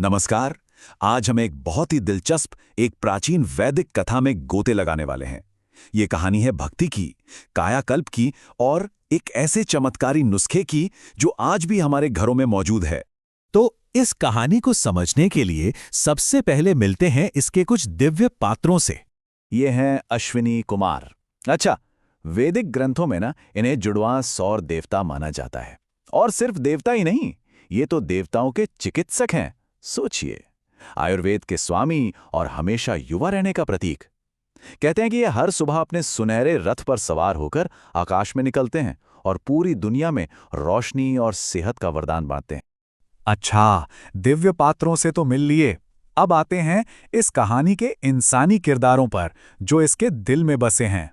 नमस्कार। आज हम एक बहुत ही दिलचस्प एक प्राचीन वैदिक कथा में गोते लगाने वाले हैं। ये कहानी है भक्ति की, कायाकल्प की और एक ऐसे चमत्कारी नुस्खे की जो आज भी हमारे घरों में मौजूद है। तो इस कहानी को समझने के लिए सबसे पहले मिलते हैं इसके कुछ दिव्य पात्रों से। ये हैं अश्विनी कुमार। अच्छा, वैदिक ग्रंथों में ना इन्हें जुड़वां सौर देवता माना जाता है। और सिर्फ देवता ही नहीं, ये तो देवताओं के चिकित्सक हैं। सोचिए, आयुर्वेद के स्वामी और हमेशा युवा रहने का प्रतीक। कहते हैं कि ये हर सुबह अपने सुनहरे रथ पर सवार होकर आकाश में निकलते हैं और पूरी दुनिया में रोशनी और सेहत का वरदान बांटते हैं। अच्छा, दिव्य पात्रों से तो मिल लिए। अब आते हैं इस कहानी के इंसानी किरदारों पर जो इसके दिल में बसे हैं।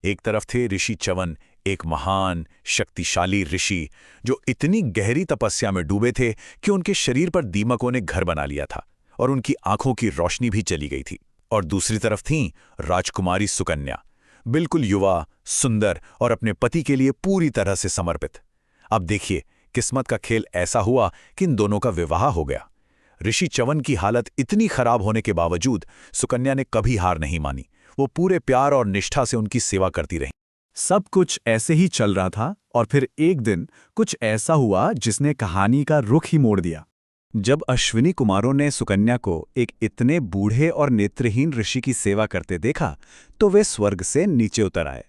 एक तरफ थे ऋषि च्यवन, एक महान शक्तिशाली ऋषि जो इतनी गहरी तपस्या में डूबे थे कि उनके शरीर पर दीमकों ने घर बना लिया था और उनकी आंखों की रोशनी भी चली गई थी। और दूसरी तरफ थीं राजकुमारी सुकन्या, बिल्कुल युवा, सुंदर और अपने पति के लिए पूरी तरह से समर्पित। अब देखिए, किस्मत का खेल ऐसा हुआ कि इन दोनों का विवाह हो गया। ऋषि च्यवन की हालत इतनी खराब होने के बावजूद सुकन्या ने कभी हार नहीं मानी। वो पूरे प्यार और निष्ठा से उनकी सेवा करती रही। सब कुछ ऐसे ही चल रहा था और फिर एक दिन कुछ ऐसा हुआ जिसने कहानी का रुख ही मोड़ दिया। जब अश्विनी कुमारों ने सुकन्या को एक इतने बूढ़े और नेत्रहीन ऋषि की सेवा करते देखा तो वे स्वर्ग से नीचे उतर आए।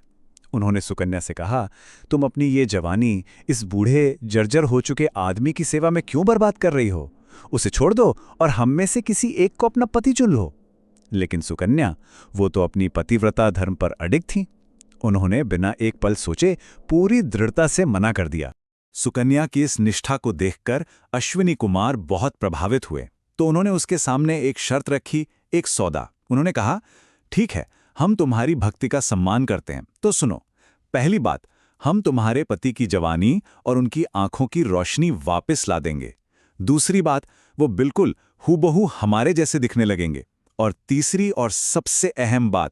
उन्होंने सुकन्या से कहा, तुम अपनी ये जवानी इस बूढ़े जर्जर हो चुके आदमी की सेवा में क्यों बर्बाद कर रही हो? उसे छोड़ दो और हम में से किसी एक को अपना पति चुन लो। लेकिन सुकन्या, वो तो अपनी पतिव्रता धर्म पर अडिग थीं। उन्होंने बिना एक पल सोचे पूरी दृढ़ता से मना कर दिया। सुकन्या की इस निष्ठा को देखकर अश्विनी कुमार बहुत प्रभावित हुए, तो उन्होंने उसके सामने एक शर्त रखी, एक सौदा। उन्होंने कहा, ठीक है, हम तुम्हारी भक्ति का सम्मान करते हैं, तो सुनो। पहली बात, हम तुम्हारे पति की जवानी और उनकी आंखों की रोशनी वापस ला देंगे। दूसरी बात, वो बिल्कुल हूबहू हमारे जैसे दिखने लगेंगे। और तीसरी और सबसे अहम बात,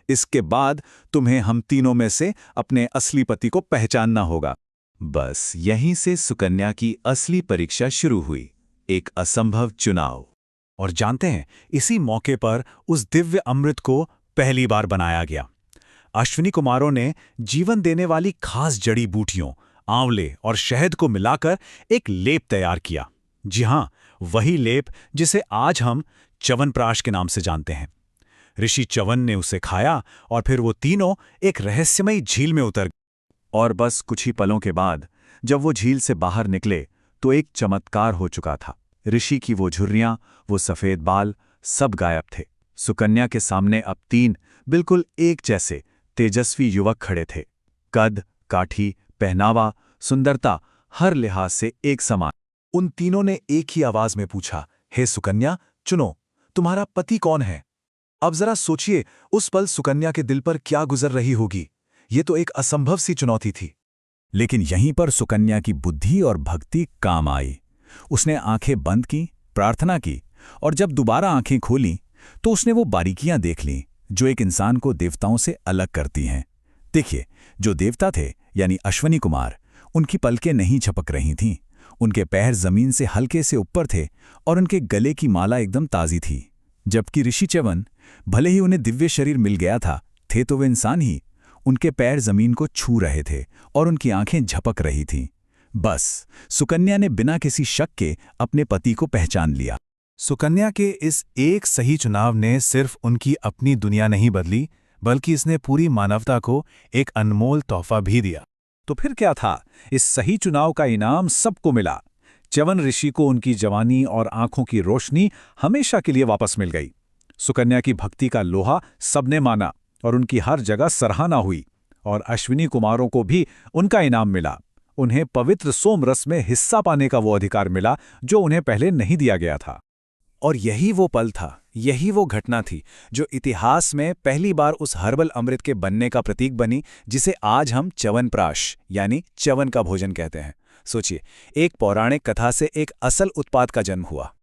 इसके बाद तुम्हें हम तीनों में से अपने असली पति को पहचानना होगा। बस यहीं से सुकन्या की असली परीक्षा शुरू हुई, एक असंभव चुनाव। और जानते हैं, इसी मौके पर उस दिव्य अमृत को पहली बार बनाया गया। अश्विनी कुमारों ने जीवन देने वाली खास जड़ी बूटियों, आंवले और शहद को मिलाकर एक लेप तैयार किया। जी हाँ, वही लेप जिसे आज हम च्यवनप्राश के नाम से जानते हैं। ऋषि च्यवन ने उसे खाया और फिर वो तीनों एक रहस्यमयी झील में उतर गए। और बस कुछ ही पलों के बाद जब वो झील से बाहर निकले तो एक चमत्कार हो चुका था। ऋषि की वो झुर्रियां, वो सफेद बाल, सब गायब थे। सुकन्या के सामने अब तीन बिल्कुल एक जैसे तेजस्वी युवक खड़े थे। कद, काठी, पहनावा, सुंदरता, हर लिहाज से एक समान। उन तीनों ने एक ही आवाज में पूछा, हे सुकन्या, चुनो, तुम्हारा पति कौन है? अब जरा सोचिए, उस पल सुकन्या के दिल पर क्या गुजर रही होगी। ये तो एक असंभव सी चुनौती थी। लेकिन यहीं पर सुकन्या की बुद्धि और भक्ति काम आई। उसने आंखें बंद की, प्रार्थना की, और जब दोबारा आंखें खोलीं तो उसने वो बारीकियां देख लीं जो एक इंसान को देवताओं से अलग करती हैं। देखिए, जो देवता थे यानी अश्विनी कुमार, उनकी पलकें नहीं झपक रही थीं। उनके पैर जमीन से हल्के से ऊपर थे और उनके गले की माला एकदम ताज़ी थी। जबकि ऋषि च्यवन, भले ही उन्हें दिव्य शरीर मिल गया था, थे तो वे इंसान ही। उनके पैर जमीन को छू रहे थे और उनकी आंखें झपक रही थीं। बस सुकन्या ने बिना किसी शक के अपने पति को पहचान लिया। सुकन्या के इस एक सही चुनाव ने सिर्फ उनकी अपनी दुनिया नहीं बदली, बल्कि इसने पूरी मानवता को एक अनमोल तोहफा भी दिया। तो फिर क्या था? इस सही चुनाव का इनाम सबको मिला। च्यवन ऋषि को उनकी जवानी और आंखों की रोशनी हमेशा के लिए वापस मिल गई। सुकन्या की भक्ति का लोहा सबने माना और उनकी हर जगह सराहना हुई। और अश्विनी कुमारों को भी उनका इनाम मिला। उन्हें पवित्र सोम रस में हिस्सा पाने का वो अधिकार मिला जो उन्हें पहले नहीं दिया गया था। और यही वो पल था, यही वो घटना थी जो इतिहास में पहली बार उस हर्बल अमृत के बनने का प्रतीक बनी, जिसे आज हम च्यवनप्राश यानी च्यवन का भोजन कहते हैं। सोचिए, एक पौराणिक कथा से एक असल उत्पाद का जन्म हुआ।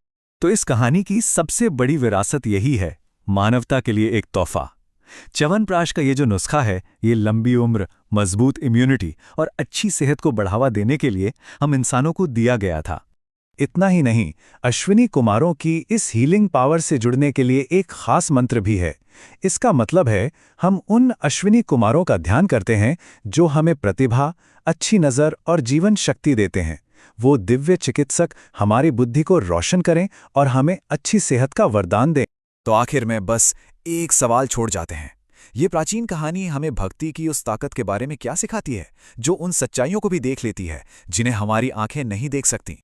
तो इस कहानी की सबसे बड़ी विरासत यही है, मानवता के लिए एक तोहफा। च्यवनप्राश का ये जो नुस्खा है, ये लंबी उम्र, मजबूत इम्यूनिटी और अच्छी सेहत को बढ़ावा देने के लिए हम इंसानों को दिया गया था। इतना ही नहीं, अश्विनी कुमारों की इस हीलिंग पावर से जुड़ने के लिए एक खास मंत्र भी है। इसका मतलब है, हम उन अश्विनी कुमारों का ध्यान करते हैं जो हमें प्रतिभा, अच्छी नज़र और जीवन शक्ति देते हैं। वो दिव्य चिकित्सक हमारी बुद्धि को रोशन करें और हमें अच्छी सेहत का वरदान दें। तो आखिर में बस एक सवाल छोड़ जाते हैं। ये प्राचीन कहानी हमें भक्ति की उस ताकत के बारे में क्या सिखाती है, जो उन सच्चाइयों को भी देख लेती है जिन्हें हमारी आंखें नहीं देख सकती।